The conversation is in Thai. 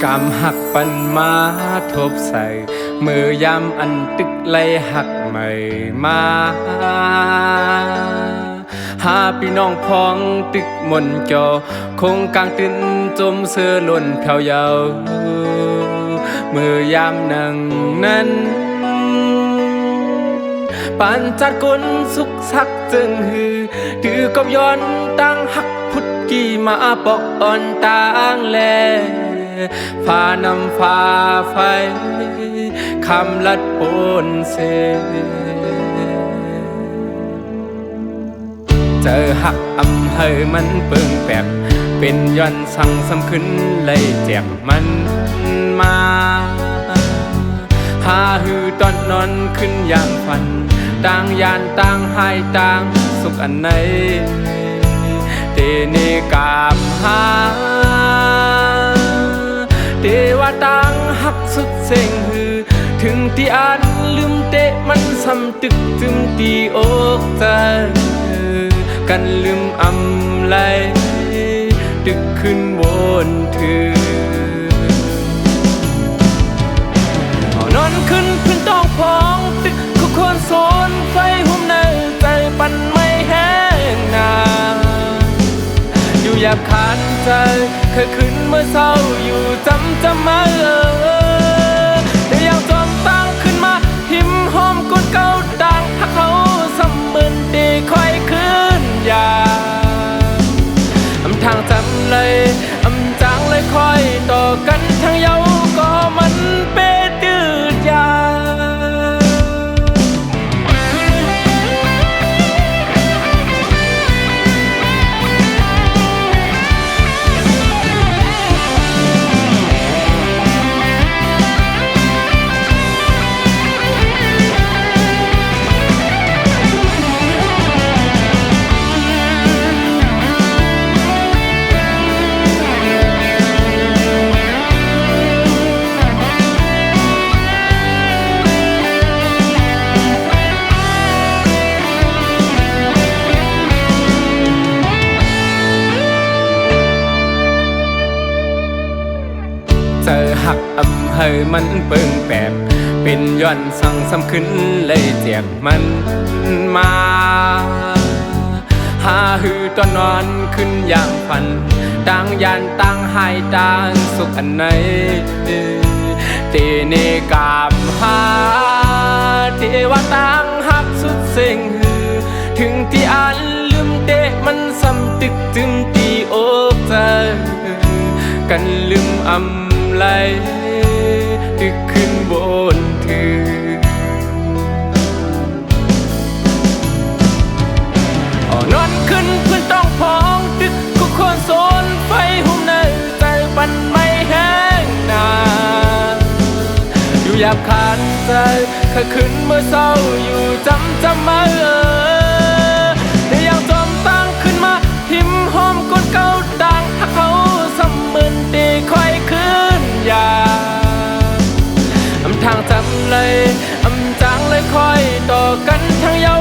กำหักปันมาทบใส่มือยำอันตึกไล่หักใหม่มาหาพี่น้องพ้องตึกมนจอคงกลางตื่นจมเสือล้นแผ่วยาวมือยำนั่งนั้นปานจัดกุนสุกสักจึงหือถือกบย้อนตั้งหักพุทธกี่มาปอกอ่อนต่างแลฟ้านำฟ้าไฟคำลัดปนเสเจอหักอำเฮยมันเปิงแปบเป็นย้อนสั่งสำขึ้นเลยแจกมันมาหาหือตอนนอนขึ้นอย่างฝันต่างยานต่างหายต่างสุขอันไหนเตเนกามหาเทวาต่างหักสุดเซ็งหือถึงที่อ่านลืมเตะมันซ้ำตึกจึงตีอกใจกันลืมอำไลตึกขึ้นวนถือนอนขึ้นพื้นต้องพองตึกคุกคนโซนไฟหุ่มในใจปันไม่แห้งนาอยู่อยากขาดใจเคยขึ้นเมื่อเศร้าอยู่จำมาแต่ยังจอมตั้งขึ้นมาหิมหอมกดเก่าต่างหักเขาซ้ำมืนดีค่อยขึ้นยาอำทางจำเลยอำจางเลยคอยต่อกันทางเยาก็มันเป็นดื้อยาหักอำเฮยมันเปิงแปบเป็นย้อนสั่งซ้ำขึ้นเลยเจ็บมันมาหาหือตอนนอนขึ้นอย่างฝันต่างยานต่างหายต่างสุขอันไหนเตเนกามหาเทวาต่างหักสุดเซ็งหือถึงที่อ่านลืมเตะมันซ้ำตึกจึงตีอกใจกันลืมอำไลตึกขึ้นบนถือนอนขึ้นพื้นต้องพองตึกคุกคนโซนไฟหุ่มในใจปันไม่แห้งนาอยู่อยากขาดใจเคยขึ้นเมื่อเศร้าอยู่จำมาแต่ยังจอมตั้งขึ้นมาหิมหอมกดเก่าต่างหักเขาซ้ำมืนดีค่อยขึ้นยาอำทางจำเลยอำจางเลยคอยต่อกันทางเยา